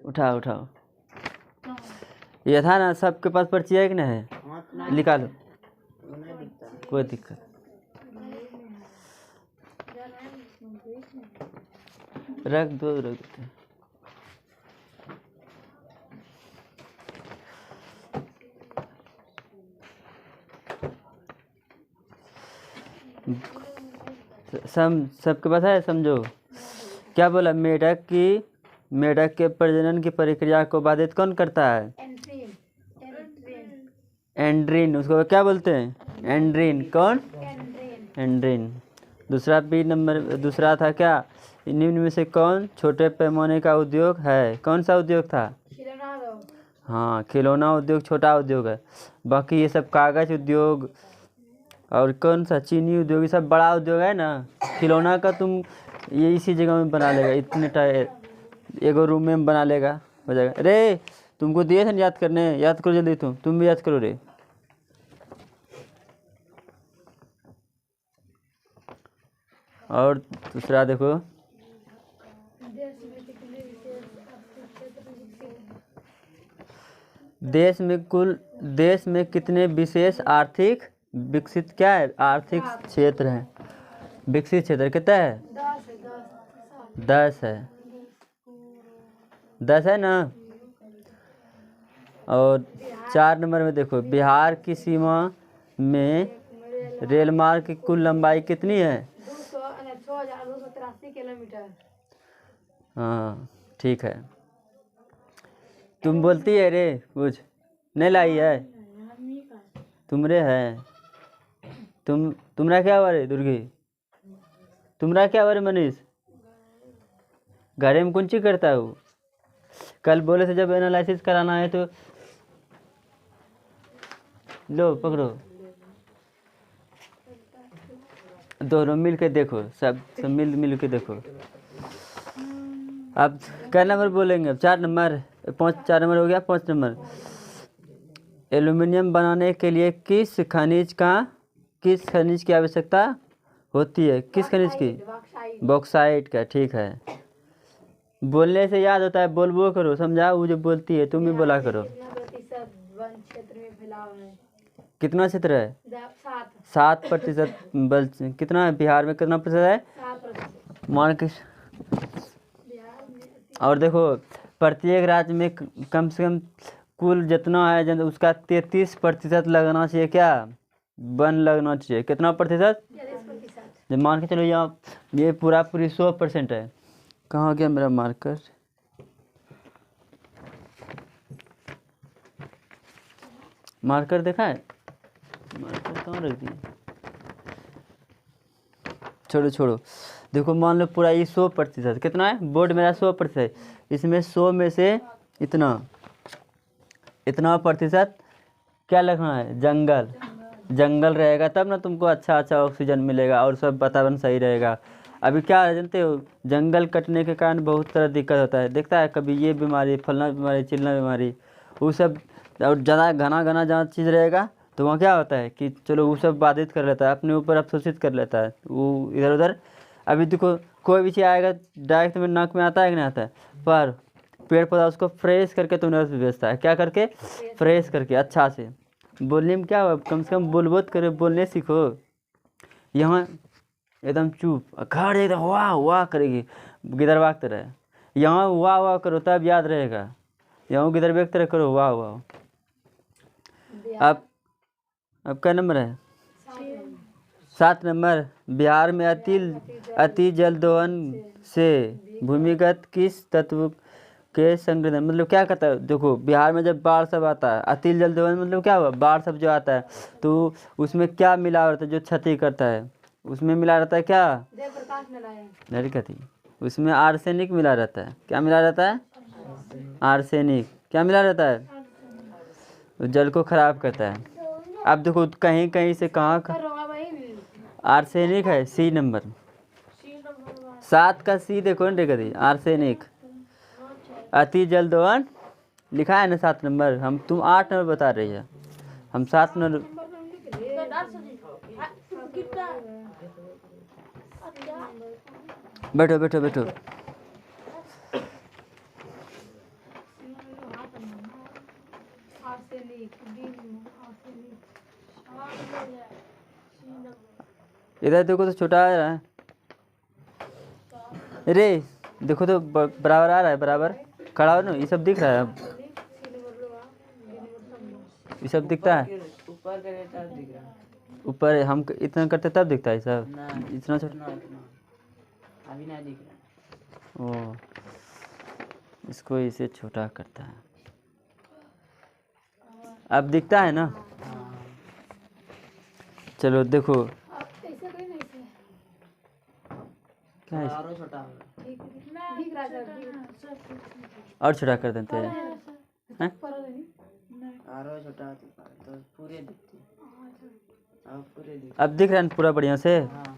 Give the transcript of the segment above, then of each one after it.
उठाओ उठाओ। ये था ना, सबके पास पर्ची है कि नहीं है? निकालो, कोई दिक्कत। रख दो रख दो। सबके पास है? समझो क्या बोला, मेढक के प्रजनन की प्रक्रिया को बाधित कौन करता है? एंड्रीन। उसको क्या बोलते हैं? एंड्रीन। कौन? एंड्रीन। दूसरा बी नंबर, दूसरा था क्या, निम्न में से कौन छोटे पैमाने का उद्योग है? कौन सा उद्योग था? हाँ, खिलौना उद्योग छोटा उद्योग है। बाकी ये सब कागज उद्योग और कौन सा चीनी उद्योग, ये सब बड़ा उद्योग है ना। खिलौना का तुम ये इसी जगह में बना लेगा, इतने एगो रूम में बना लेगा, हो जाएगा। अरे तुमको दिए थे ना याद करने, याद करो जल्दी, तुम भी याद करो रे। और दूसरा देखो, देश में कितने विशेष आर्थिक विकसित क्या है, आर्थिक क्षेत्र हैं? विकसित क्षेत्र कितना है? 10 है। 10 है ना। और 4 नंबर में देखो, बिहार की सीमा में रेल मार्ग की कुल लंबाई कितनी है? 6283 किलोमीटर। हाँ ठीक है। तुम बोलती है रे, कुछ नहीं लाई है? तुमरे है। तुम्हारा क्या हुआ रे दुर्गी? तुम्हारा क्या हुआ रे मनीष? घरे में कौन चीज करता है वो? कल बोले थे जब एनालिसिस कराना है तो लो पकड़ो, दोनों मिल के देखो, सब मिल के देखो। अब क्या नंबर बोलेंगे? अब 4 नंबर, 4 नंबर हो गया। 5 नंबर, एल्युमिनियम बनाने के लिए किस खनिज की आवश्यकता होती है? किस खनिज की? बॉक्साइट का। ठीक है, बोलने से याद होता है, बोलबो करो, समझाओ। वो जो बोलती है तुम भी बोला करो। कितना क्षेत्र है? 7%। बल कितना है बिहार में? कितना प्रतिशत है? मान के। और देखो, प्रत्येक राज्य में कम से कम कुल जितना है उसका 33% लगना चाहिए। क्या? वन लगना चाहिए। कितना प्रतिशत? मान के चलो यहाँ ये पूरी 100% है। कहाँ गया मेरा मार्कर? मार्कर देखा है? मार्कर कहाँ रख दिए? छोड़ो। देखो मान लो पूरा ये 100%। कितना है? बोर्ड मेरा 100%। इसमें 100 में से इतना प्रतिशत क्या लिखना है? जंगल रहेगा तब ना तुमको अच्छा ऑक्सीजन मिलेगा और सब वातावरण सही रहेगा। अभी क्या है जानते हो, जंगल कटने के कारण बहुत तरह दिक्कत होता है। देखता है कभी ये बीमारी, फलना बीमारी, चिलना बीमारी, वो सब। और ज़्यादा घना जहाँ चीज़ रहेगा तो वहाँ क्या होता है कि चलो वो सब बाधित कर लेता है, अपने ऊपर अवशोषित कर लेता है वो इधर उधर। अभी देखो कोई भी चीज़ आएगा डायरेक्ट में नाक में आता है कि नहीं आता है, पर पेड़ पौधा उसको फ्रेश करके तुमने भेजता है। क्या करके? फ्रेश करके, अच्छा से। बोलने में क्या हुआ, कम से कम बोल करे, बोलने सीखो। यहाँ एकदम चुप, घर एकदम वाह वाह करेगी, गिदरबाग तरह। यहाँ वाह वाह करो तब याद रहेगा। यहाँ गिदरबाग तरह करो वाह वाह। अब क्या नंबर है? 7 नंबर, बिहार में अति जल दोहन से भूमिगत किस तत्व के संग्रहण, मतलब क्या कहता है? देखो बिहार में जब बाढ़ सब आता है, अति जल दोहन मतलब क्या हुआ? बाढ़ सब जो आता है तो उसमें क्या मिला रहता है जो क्षति करता है? उसमें मिला रहता है क्या? नहीं कहती, उसमें आर्सेनिक मिला रहता है। क्या मिला रहता है? आर्सेनिक। क्या मिला रहता है? जल को खराब करता है। अब देखो कहीं कहीं से कहाँ आर्सेनिक है। सी नंबर, 7 का सी देखो ना, देखो आर्सेनिक। अति जल दोहन लिखा है ना 7 नंबर। तुम 8 नंबर बता रही है, हम 7 नंबर। बैठो। इधर देखो तो छोटा आ रहा है। अरे देखो तो बराबर आ रहा है, बराबर खड़ा हो ना, ये सब दिख रहा है अब, ये सब दिखता है। ऊपर करे तब दिख रहा है। ऊपर हम इतना करते तब दिखता है सब, नहीं, इतना छोटा। अभी नहीं दिख रहा। ओ, इसको इसे छोटा करता है, अब दिखता है ना। चलो देखो क्या है, और छोटा होगा। और छोटा कर देते हैं, हैं? और छोटा होता है तो पूरे दिखते हैं। अब पूरे दिखते अब दिख रहा है पूरा बढ़िया से। हैं। हाँ,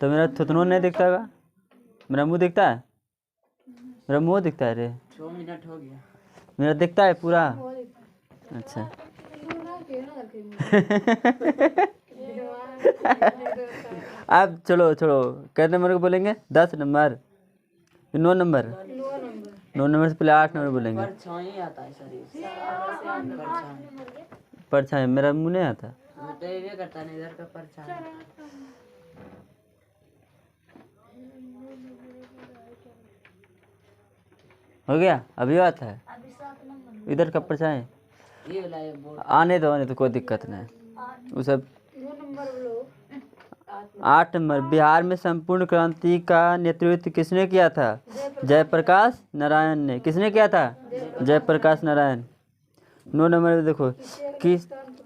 तो मेरा थुतनो नहीं दिखता होगा, मेरा मुंह दिखता है, मेरा मुंह दिखता है रे, 6 मिनट हो गया। मेरा दिखता है पूरा। अच्छा अब चलो छोड़ो, कितने नंबर को बोलेंगे? 10 नंबर, 9 नंबर, 9 नंबर से पहले 8 नंबर बोलेंगे। परछाई आता है शरीर। परछाई, मेरा मुंह नहीं आता। वो तो ये करता है इधर का परछाई। हो गया, अभी आता है इधर का परछाई। ये वाला है बोर्ड। आने दो कोई दिक्कत नहीं, वो सब। 8 नंबर, बिहार में संपूर्ण क्रांति का नेतृत्व किसने किया था? जयप्रकाश नारायण ने। किसने किया था? जयप्रकाश नारायण। 9 नंबर में देखो,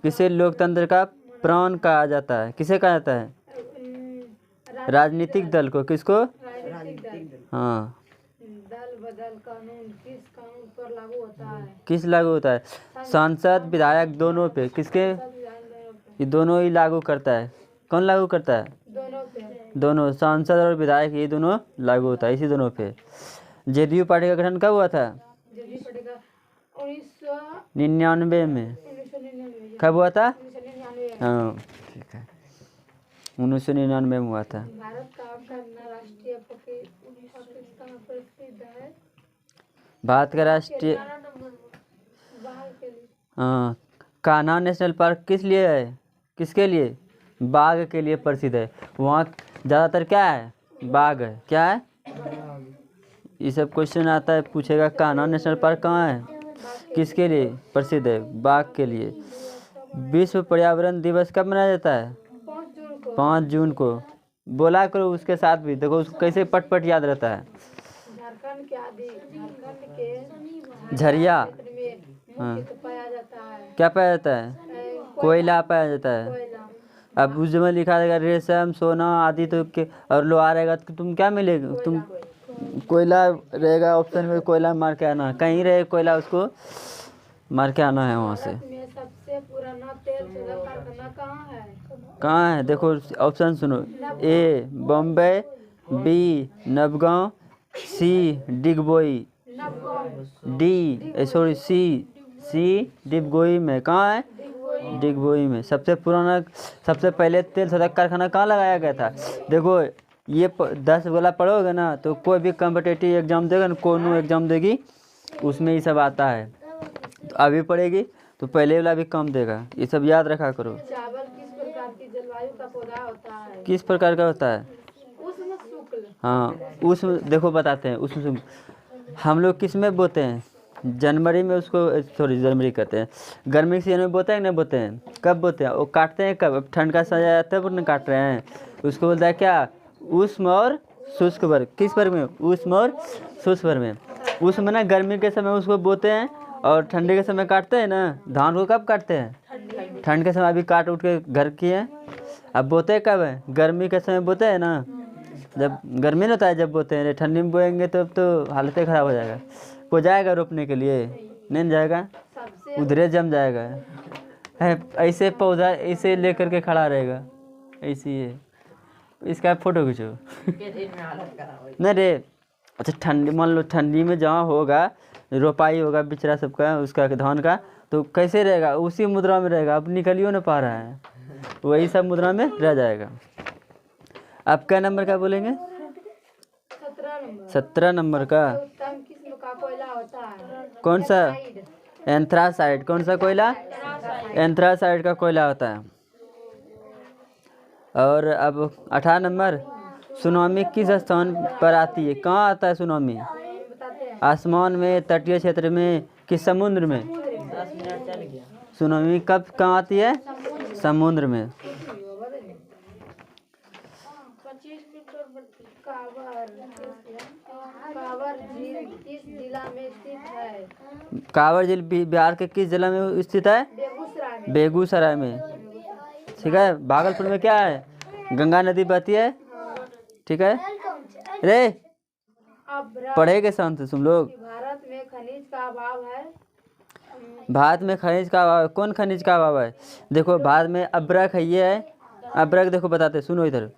किसे लोकतंत्र का प्राण कहा जाता है? किसे कहा जाता है? राजनीतिक दल को। किसको? हाँ, किस लागू होता है? सांसद विधायक दोनों पे। किसके? ये दोनों ही लागू करता है। कौन लागू करता है? दोनों, सांसद और विधायक, ये दोनों लागू होता है इसी दोनों पे। जेडीयू पार्टी का गठन कब हुआ था? 99 में। कब हुआ था? हाँ ठीक है, 1999 में हुआ था। भारत का राष्ट्रीय, हाँ, कान्हा नेशनल पार्क किस लिए है? किसके लिए? बाघ के लिए प्रसिद्ध है। वहाँ ज़्यादातर क्या है? बाघ है। क्या है? ये सब क्वेश्चन आता है, पूछेगा कान्हा नेशनल पार्क कहाँ है, किसके लिए प्रसिद्ध है? बाघ के लिए। विश्व पर्यावरण दिवस कब मनाया जाता है? 5 जून को। बोला करो उसके साथ भी, देखो उसको कैसे पट पट याद रहता है। झरिया, हाँ, क्या पाया जाता है? कोयला पाया जाता है। अब उसमें लिखा रहेगा रेशम, सोना आदि, तो और लोहा रहेगा तो तुम क्या मिलेगा? तुम कोयला रहेगा ऑप्शन में, कोयला मार के आना, कहीं रहे कोयला उसको मार के आना है वहाँ से। कहाँ है? देखो ऑप्शन सुनो, ए बम्बई, बी नवगांव, सी डिगबोई, सी डिगबोई में। कहाँ है? डिगबोई में। सबसे पुराना, सबसे पहले तेल शोधक कारखाना कहाँ लगाया गया था? देखो ये 10 वाला पढ़ोगे ना तो कोई भी कॉम्पिटिटिव एग्जाम देगा ना, कोनो एग्जाम देगी उसमें ये सब आता है। तो अभी पढ़ेगी तो पहले वाला भी कम देगा, ये सब याद रखा करो। चावल किस प्रकार की जलवायु का पौधा होता है? किस प्रकार का होता है? उष्ण शुक्ल। हाँ, उसमें देखो बताते हैं, उसमें हम लोग किस में बोते हैं? जनवरी में उसको, सॉरी जनवरी कहते हैं, गर्मी के सीजन में बोते हैं, नहीं बोते हैं? कब बोते हैं? वो काटते हैं कब? अब ठंड का समय आता है तब काट रहे हैं। उसको बोलता है क्या? उष्ण और शुष्क वर्ग। किस वर्ग में? उष्ण और शुष्क वर्ग में। उष्ण में ना गर्मी के समय उसको बोते हैं, और ठंडी के समय काटते हैं ना। धान को कब काटते हैं? ठंड के समय। अभी काट उठ के घर किए हैं। अब बोते कब है? गर्मी के समय बोते हैं ना, जब गर्मी नहीं होता है जब बोते हैं। ठंडी में बोएंगे तो हालत ख़राब हो जाएगा। को जाएगा रोपने के लिए? नहीं जाएगा, उधरे जम जाएगा है। ऐसे पौधा ऐसे लेकर के खड़ा रहेगा, ऐसे ही है। इसका फोटो खींचो नहीं रे। अच्छा ठंडी, मान लो ठंडी में जहाँ होगा रोपाई होगा बिचरा सबका, उसका धान का, तो कैसे रहेगा? उसी मुद्रा में रहेगा। अब निकलियो नहीं पा रहा है, वही सब मुद्रा में रह जाएगा। आप क्या नंबर का बोलेंगे? 17 नंबर का। उत्तम किस्म का कोयला होता है? कौन सा? एंथ्रासाइड। कौन सा कोयला? एंथ्रासाइड का कोयला होता है। और अब 18 नंबर, सुनामी किस स्थान पर आती है? कहाँ आता है सुनामी? आसमान में, तटीय क्षेत्र में, किस समुद्र में? 10 मिनट चल गया। सुनामी कब कहाँ आती है? समुद्र में। कांवर झील किस जिला में स्थित है? कांवर झील बिहार के किस जिला में स्थित है? बेगूसराय में। बेगूसराय में। ठीक है। भागलपुर में क्या है? गंगा नदी बहती है। ठीक है। रे अब पढ़ेगे संत तुम लोग? भारत में खनिज का अभाव है। भारत में खनिज का अभाव है। कौन खनिज का अभाव है? देखो भारत में अब्रक है, ये है अब्रक। देखो बताते, सुनो इधर।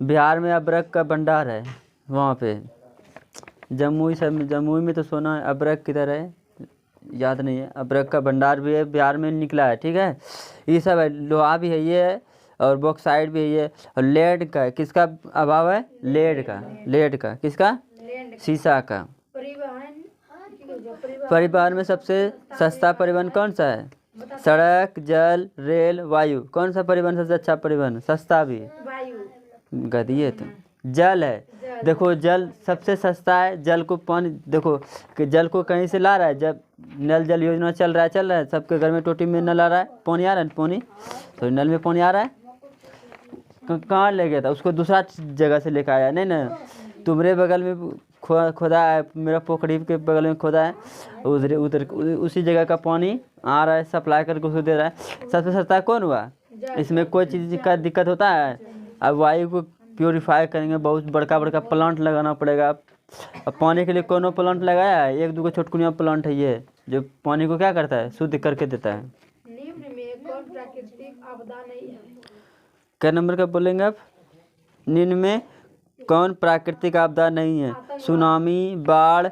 बिहार में अब्रक का भंडार है, वहाँ पे जमुई सब, जमुई में तो सोना है, अब्रक किधर है याद नहीं है। अब्रक का भंडार भी है, बिहार में निकला है। ठीक है। ये सब है, लोहा भी है ये है, और बॉक्साइड भी है ये। और लेड का, किसका अभाव है? लेड का। लेड का किसका? लैंड शीशा का। परिवहन में सबसे सस्ता परिवहन कौन सा है? सड़क, जल, रेल, वायु। कौन सा परिवहन सबसे अच्छा परिवहन, सस्ता भी? वायु। गधिए तुम। जल है। देखो जल सबसे सस्ता है। जल को पानी, देखो कि जल को कहीं से ला रहा है, जब नल जल योजना चल रहा है, सबके घर में टोटी में नल आ रहा है, पानी आ रहा है, पानी तो नल में पानी आ रहा है। कहाँ ले गया था उसको? दूसरा जगह से लेकर आया नहीं ना। तुम्हारे बगल में खोदा है, मेरा पोखरी के बगल में खोदा है, उधर उधर उसी जगह का पानी आ रहा है, सप्लाई करके उसको दे रहा है। सबसे सस्ता कौन हुआ? इसमें कोई चीज़ का दिक्कत होता है? अब वायु को प्योरीफाई करेंगे, बहुत बड़का बड़का प्लांट लगाना पड़ेगा। अब पानी के लिए कौन प्लांट लगाया है? एक दो छोटकुनिया प्लांट है ये, जो पानी को क्या करता है? शुद्ध करके देता है। निम्न में कौन प्राकृतिक आपदा नहीं है? क्या नंबर का बोलेंगे आप? निम्न में कौन प्राकृतिक आपदा नहीं है? सुनामी, बाढ़,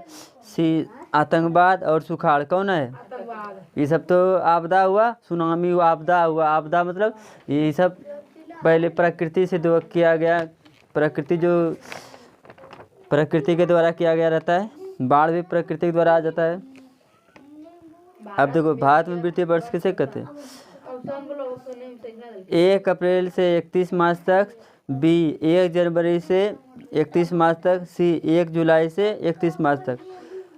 आतंकवाद और सुखाड़। कौन है? आतंकवाद। ये सब तो आपदा हुआ। सुनामी हुआ, आपदा हुआ। आपदा मतलब ये सब पहले प्रकृति से किया गया, प्रकृति जो प्रकृति के द्वारा किया गया रहता है। बाढ़ भी प्रकृति के द्वारा आ जाता है। अब देखो भारत में वित्तीय वर्ष किसे कहते हैं? 1 अप्रैल से 31 मार्च तक, बी 1 जनवरी से 31 मार्च तक, सी 1 जुलाई से 31 मार्च तक।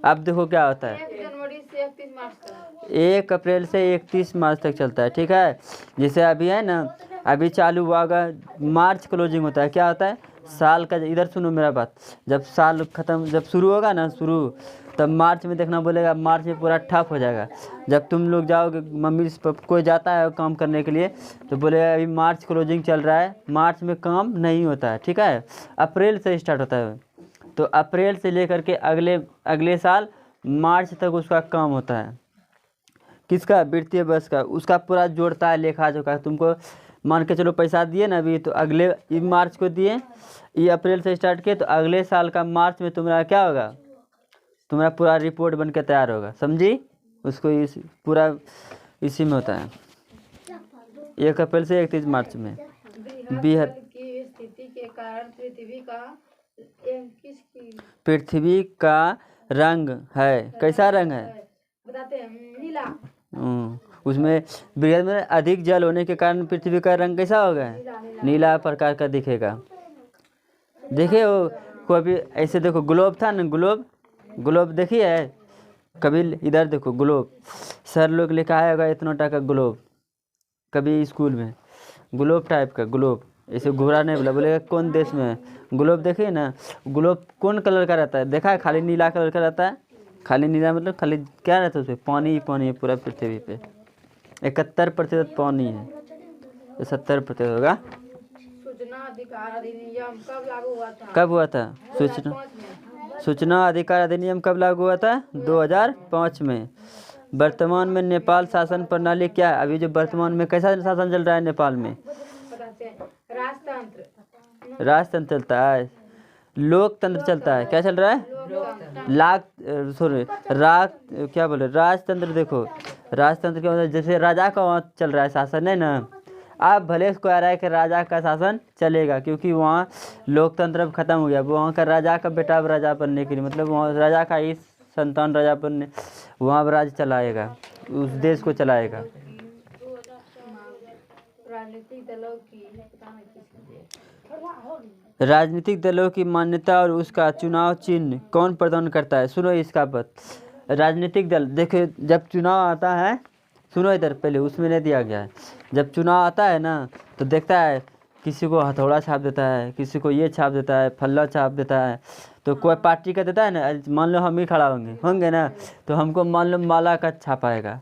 अब देखो क्या होता है। 1 जनवरी से 31 मार्च तक। 1 अप्रैल से 31 मार्च तक चलता है। ठीक है। जैसे अभी है ना, अभी चालू हुआ होगा, मार्च क्लोजिंग होता है। क्या होता है? साल का, इधर सुनो मेरा बात, जब साल खत्म, जब शुरू होगा ना, शुरू तब मार्च में देखना बोलेगा, मार्च में पूरा ठप हो जाएगा। जब तुम लोग जाओगे, मम्मी कोई जाता है काम करने के लिए तो बोलेगा अभी मार्च क्लोजिंग चल रहा है, मार्च में काम नहीं होता है। ठीक है। अप्रैल से स्टार्ट होता है, तो अप्रैल से लेकर के अगले साल मार्च तक उसका काम होता है। किसका? वित्तीय वर्ष का। उसका पूरा जोड़ता है लेखा जोखा। तुमको मान के चलो पैसा दिए ना अभी, तो अगले मार्च को दिए, ये अप्रैल से स्टार्ट किए, तो अगले साल का मार्च में तुम्हारा क्या होगा? तुम्हारा पूरा रिपोर्ट बन के तैयार होगा। समझी? उसको पूरा इसी में होता है, 1 अप्रैल से 31 मार्च में। बृहद की स्थिति के कारण पृथ्वी का रंग है, कैसा रंग है? बताते हैं, नीला। उसमें बृहद में अधिक जल होने के कारण पृथ्वी का रंग कैसा होगा? नीला प्रकार का दिखेगा। देखिए वो कभी ऐसे, देखो ग्लोब था ना, ग्लोब देखिए है कभी? इधर देखो ग्लोब, सर लोग लेकर आया होगा इतना टाइप का ग्लोब कभी स्कूल में, ग्लोब टाइप का ग्लोब, ऐसे घूरा नहीं बोलेगा कौन देश में है। ग्लोब देखिए ना, ग्लोब कौन कलर का रहता है? देखा है? खाली नीला कलर का रहता है। खाली नीला मतलब खाली क्या रहता है उसमें? पानी ही पानी है पूरा पृथ्वी पे। 71% पानी है, 70% होगा। सूचना अधिकार अधिनियम कब लागू हुआ था? कब हुआ था? 2005 में। सूचना अधिकार अधिनियम कब लागू हुआ था? 2005 में। वर्तमान में नेपाल शासन प्रणाली क्या है? अभी जो वर्तमान में कैसा शासन चल रहा है नेपाल में? बताते हैं, राजतंत्र। राजतंत्र चलता है, लोकतंत्र चलता है। क्या चल रहा है? क्या बोले? राजतंत्र। देखो राजतंत्र क्या होता है? जैसे राजा का वहाँ चल रहा है शासन, है ना। आप भले इसको आ रहा है कि राजा का शासन चलेगा, क्योंकि वहाँ लोकतंत्र अब खत्म हो गया। वहाँ का राजा का बेटा अब राजा बनने के लिए, मतलब वहाँ राजा का ही संतान राजा बनने, वहाँ राज्य चलाएगा, उस देश को चलाएगा। राजनीतिक दलों की पता नहीं किसकी। राजनीतिक दलों की मान्यता और उसका चुनाव चिन्ह कौन प्रदान करता है? सुनो इसका बात। राजनीतिक दल देखो, जब चुनाव आता है, सुनो इधर पहले, उसमें नहीं दिया गया है। जब चुनाव आता है ना, तो देखता है किसी को हथौड़ा छाप देता है, किसी को ये छाप देता है, फल्ला छाप देता है। तो कोई पार्टी का देता है ना, मान लो हम ही खड़ा होंगे ना, तो हमको मान लो माला का छाप आएगा।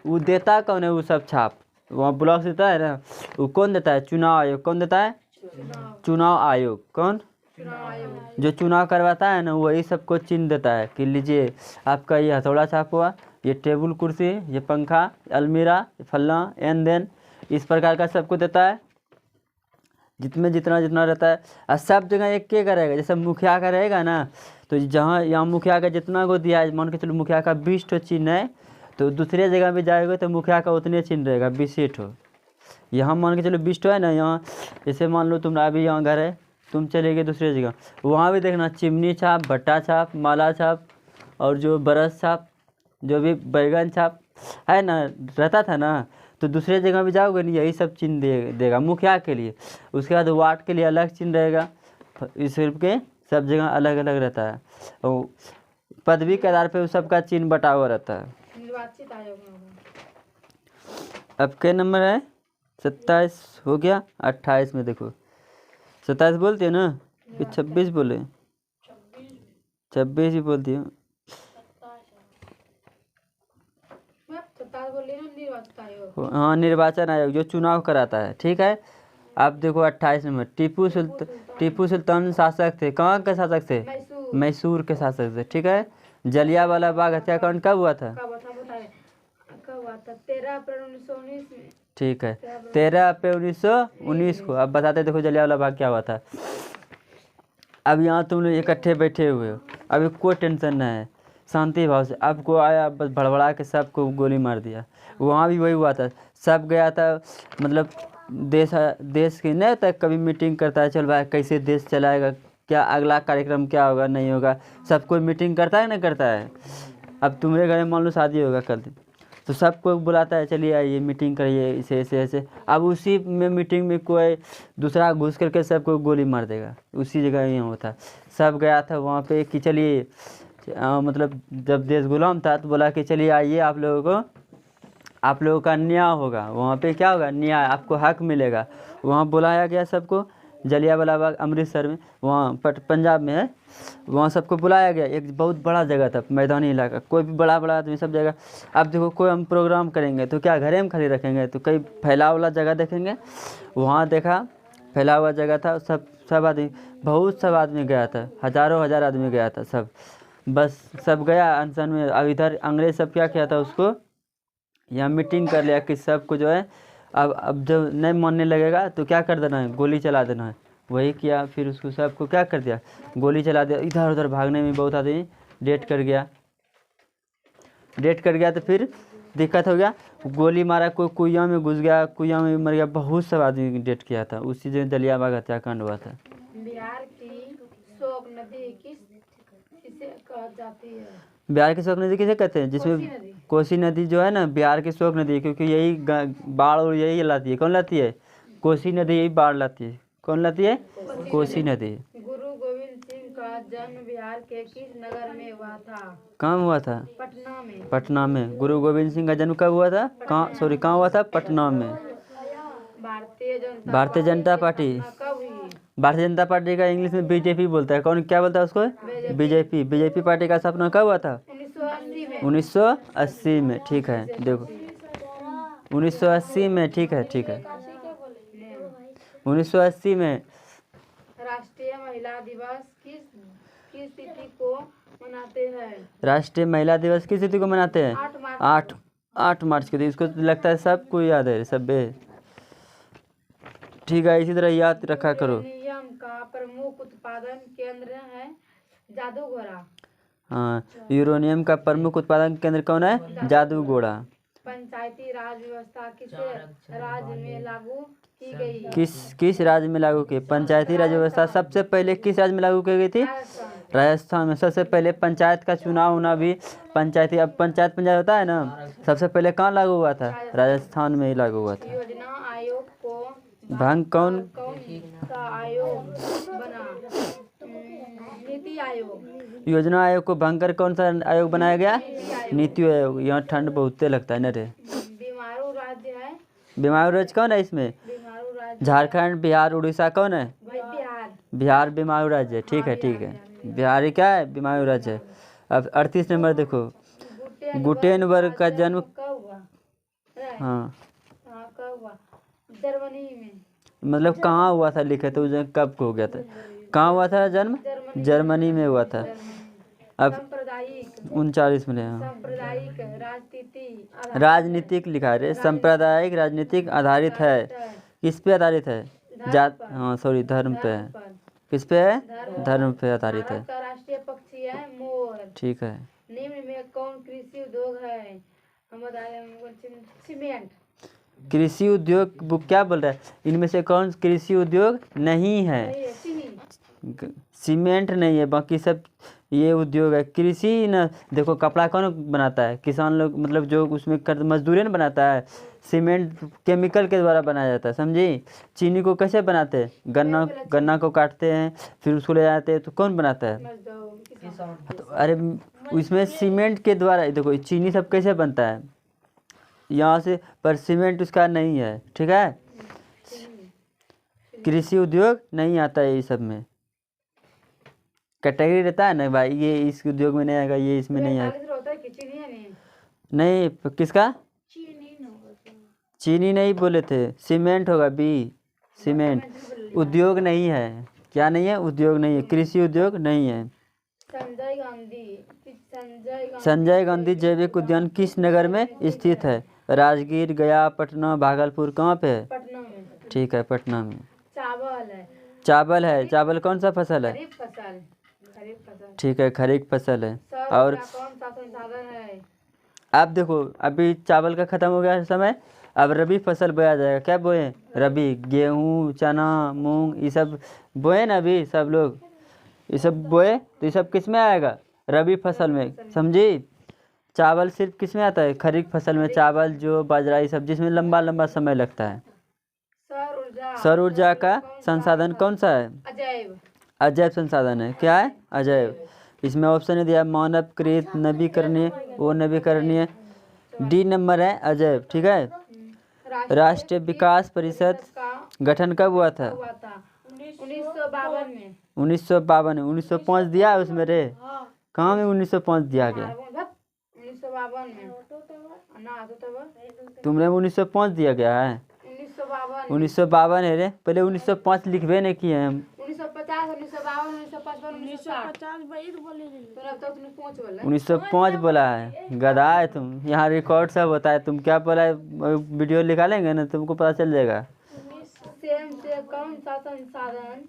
वो देता कौन है? वो सब छाप वहाँ ब्लॉक देता है ना, वो कौन देता है? चुनाव आयोग। कौन देता है? चुनाव आयोग। कौन? चुनाव आयोग। जो चुनाव करवाता है ना, वही सबको चिन्ह देता है कि लीजिए आपका ये हथौड़ा छाप हुआ, ये टेबल कुर्सी, ये पंखा, अलमीरा, फल्ला एन देन, इस प्रकार का सबको देता है, जितना रहता है। और सब जगह एक के का रहेगा। जैसे मुखिया का रहेगा ना, तो जहाँ यहाँ मुखिया का जितना को दिया है, मान के चलो मुखिया का 20 ठो चिन्ह है, तो दूसरे जगह भी जाएगा तो मुखिया का उतने चिन्ह रहेगा, 20 ठो। यहाँ मान के चलो 20 ठो है ना, यहाँ जैसे मान लो तुम अभी यहाँ घर है, तुम चले गए दूसरी जगह, वहाँ भी देखना चिमनी छाप, भट्टा छाप, माला छाप और जो बरस छाप, जो भी बैगन छाप है ना, रहता था ना, तो दूसरे जगह भी जाओगे नहीं, यही सब चिन्ह देगा मुखिया के लिए। उसके बाद वार्ड के लिए अलग चिन्ह रहेगा, इस के सब जगह अलग अलग रहता है। और पदवी के आधार पर उस सबका चिन्ह बटा हुआ रहता है। निर्वाचित आयोग में होगा। अब क्या नंबर है? 27 हो गया। 28 में देखो, 27 बोलते हो ना कि 26 बोले? 26 ही बोलती हो। मैं 27 बोल रही हूँ, निर्वाचित आयोग। हाँ, निर्वाचन आयोग जो चुनाव कराता है। ठीक है, आप देखो 28 नंबर, टीपू सुल्तान शासक थे। कहाँ के शासक थे? मैसूर के शासक थे। ठीक है, जलियांवाला बाग हत्याकांड कब हुआ था? कब हुआ था? 13 अप्रैल 1919 में। ठीक है, 13 अप्रैल 1919 को। अब बताते देखो जलियांवाला बाग क्या हुआ था। अब यहाँ तुम लोग इकट्ठे बैठे हुए हो, अभी कोई टेंशन नहीं है, शांति भाव से। अब को आया बस भड़बड़ा के सबको गोली मार दिया। वहाँ भी वही हुआ था, सब गया था, मतलब देश की नहीं तक कभी मीटिंग करता है, चल भाई कैसे देश चलाएगा, क्या अगला कार्यक्रम क्या होगा नहीं होगा, सब कोई मीटिंग करता है ना करता है। अब तुम्हारे घर में मान लो शादी होगा कल, तो सबको बुलाता है, चलिए आइए मीटिंग करिए, ऐसे ऐसे ऐसे। अब उसी में मीटिंग में कोई दूसरा घुस करके सबको गोली मार देगा। उसी जगह यहाँ होता। सब गया था वहाँ पे कि चलिए, मतलब जब देश गुलाम था तो बोला कि चलिए आइए, आप लोगों का न्याय होगा। वहाँ पे क्या होगा? न्याय, आपको हक मिलेगा। वहाँ बुलाया गया सबको, जलियांवाला बाग अमृतसर में, वहाँ पंजाब में है, वहाँ सबको बुलाया गया। एक बहुत बड़ा जगह था, मैदानी इलाका, कोई भी बड़ा आदमी सब जगह। अब देखो कोई हम प्रोग्राम करेंगे तो क्या घरे में खाली रखेंगे, तो कई फैला वाला जगह देखेंगे। वहाँ देखा फैला हुआ जगह था, सब आदमी, बहुत सब आदमी गया था, हजार आदमी गया था सब, बस सब गया अनशन में। अब इधर अंग्रेज सब क्या किया था, उसको यहाँ मीटिंग कर लिया कि सबको जो है अब जब नहीं मानने लगेगा तो क्या कर देना है, गोली चला देना है। वही किया, फिर उसको सबको क्या कर दिया, गोली चला दिया। इधर उधर भागने में बहुत आदमी डेट कर गया तो फिर दिक्कत हो गया, गोली मारा, कोई कुइया में घुस गया, कुइया में मर गया, बहुत सब आदमी डेट किया था। उसी जगह जलियांवाला बाग हत्याकांड हुआ था। बिहार की शोक नदी किसे कहा जाती है? बिहार की शोक नदी किसे कहते हैं? जिसमें कोसी नदी जो है ना, बिहार की शोक नदी है, क्योंकि यही बाढ़ और यही लाती है। कौन लाती है? कोसी नदी यही बाढ़ लाती है। कौन लाती है? कोसी नदी। गुरु गोविंद सिंह का जन्म बिहार के किस नगर में हुआ था? कहाँ हुआ था? पटना में। पटना में। गुरु गोविंद सिंह का जन्म कब हुआ था? कहाँ हुआ था? पटना में। भारतीय जनता पार्टी। कब हुई? भारतीय जनता पार्टी का इंग्लिश में बीजेपी बोलता है। कौन क्या बोलता है उसको? बीजेपी पार्टी का स्थापना कब हुआ था? 1980 में। 1980 में। ठीक है, देखो 1980 में। ठीक है 1980 में। राष्ट्रीय महिला दिवस किस तिथि को मनाते हैं? राष्ट्रीय महिला दिवस किस तिथि को मनाते हैं? 8 मार्च के दिन। इसको लगता है सबको याद है सब। ठीक है, इसी तरह याद रखा करो। यूरेनियम का प्रमुख उत्पादन केंद्र है जादूगोड़ा। हाँ, यूरेनियम का प्रमुख उत्पादन केंद्र कौन है? जादूगोड़ा। पंचायती राज व्यवस्था किस राज्य में लागू की गई? किस राज्य में लागू की? पंचायती राज व्यवस्था सबसे पहले किस राज्य में लागू की गई थी? राजस्थान में सबसे पहले पंचायत का चुनाव होना भी पंचायती, अब पंचायत होता है ना, सबसे पहले कहाँ लागू हुआ था? राजस्थान में ही लागू हुआ था। योजना आयोग को भंग कौन कौन सा आयोग बना? नीति आयोग। योजना आयोग को भंग कर कौन सा आयोग बनाया गया? नीति आयोग। यहाँ ठंड बहुत लगता है ना रे। बीमारू राज्य है। बीमारू राज्य कौन है इसमें? बीमारू राज्य झारखंड, बिहार, उड़ीसा कौन है? भाई बिहार। बिहार बीमारू राज्य है। ठीक है, ठीक है, बिहार ही क्या है? बीमारू राज्य है। अब 38 नंबर देखो, गुटेनबर्ग का जन्म कब हुआ? हाँ कब हुआ? जर्मनी में। मतलब कहाँ हुआ था लिखे तो कब को हो गया था? कहाँ हुआ था जन्म? जर्मनी में हुआ था। अब सांप्रदायिक 39 में हाँ। सांप्रदायिक राजनीति राजनीतिक लिखा है रे, सांप्रदायिक राजनीतिक आधारित है। किस पे आधारित है? जात, हाँ सॉरी, धर्म पे है। किस पे है? धर्म पे आधारित है। भारत का राष्ट्रीय पक्षी है मोर। ठीक है। निम्न में कौन कृषि उद्योग है? हम बताए सीमेंट। कृषि उद्योग वो क्या बोल रहा है? इनमें से कौन कृषि उद्योग नहीं है? सीमेंट नहीं है, बाकी सब ये उद्योग है। कृषि न देखो, कपड़ा कौन बनाता है? किसान लोग, मतलब जो उसमें कर मजदूरी न बनाता है। सीमेंट केमिकल के द्वारा बनाया जाता है, समझी? चीनी को कैसे बनाते हैं? गन्ना को काटते हैं, फिर उसको ले जाते हैं, तो कौन बनाता है? तो अरे उसमें सीमेंट के द्वारा, देखो चीनी सब कैसे बनता है यहाँ से, पर सीमेंट उसका नहीं है। ठीक है, कृषि उद्योग नहीं आता है ये सब में। कैटेगरी रहता है ना भाई, ये इस उद्योग में नहीं आएगा, ये इसमें नहीं आएगा। नहीं, किसका? चीनी नहीं बोले थे, सीमेंट होगा बी। सीमेंट उद्योग नहीं है। क्या नहीं है? उद्योग नहीं है, कृषि उद्योग नहीं है। संजय गांधी जैविक उद्यान किस नगर में स्थित है? राजगीर, गया, पटना, भागलपुर, कहाँ पे है? पटना में। ठीक है, पटना में। चावल है। चावल है। चावल कौन सा फसल है? खरीफ फसल। खरीफ फसल। ठीक है, खरीफ फसल है। सौर और ऊर्जा कौन सा संसाधन है? अब देखो, अभी चावल का खत्म हो गया समय, अब रबी फसल बोया जाएगा। क्या बोए? रबी। गेहूँ, चना, मूंग, ये सब बोए ना अभी सब लोग, ये सब बोए, तो ये सब किस में आएगा? रबी फसल में, समझी? चावल सिर्फ किस में आता है? खरीफ फसल में। चावल, जो बाजरा, ये सब जिसमें लंबा लंबा समय लगता है। सौर ऊर्जा का संसाधन कौन सा है? अजैव। अजैव संसाधन है। क्या है? अजैव। इसमें ऑप्शन दिया मानवकृत, नवीकरणीय, वो नवीकरणीय। डी नंबर है अजैव। ठीक है। राष्ट्रीय विकास परिषद गठन कब हुआ था? 1952 में। 1952 में। 1905 दिया है उसमें रे, कहाँ में 1905 दिया गया? 1952 में। तुमने 1905 दिया गया है? 1952 है रे, पहले 1905 लिखबे नहीं किए हम। 1950, 1952, 1955, 1905 बोला है। गधा है तुम, यहाँ रिकॉर्ड सब होता है। तुम क्या बोला है? वीडियो निकालेंगे ना, तुमको पता चल जाएगा। से कौन सा संसाधन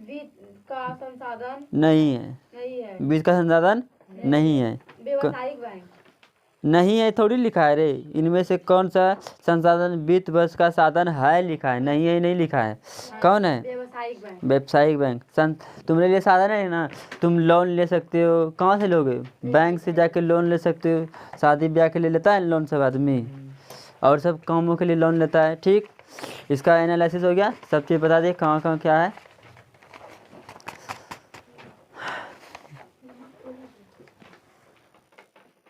वित्त का संसाधन नहीं है? नहीं है। बीज का संसाधन नहीं है। व्यवसायिक बैंक नहीं है थोड़ी लिखा है रे। इनमें से कौन सा संसाधन वित्त वर्ष का साधन है लिखा है, नहीं है नहीं लिखा है। कौन है? व्यवसायिक बैंक। व्यावसायिक बैंक। तुम्हारे लिए साधन है ना, तुम लोन ले सकते हो। कहाँ से लोगे? बैंक से जाके लोन ले सकते हो। शादी ब्याह के लिए लेता है लोन सब आदमी, और सब कामों के लिए लोन लेता है। ठीक, इसका एनालिसिस हो गया, सब चीज़ बता दिए कहाँ कहाँ क्या है।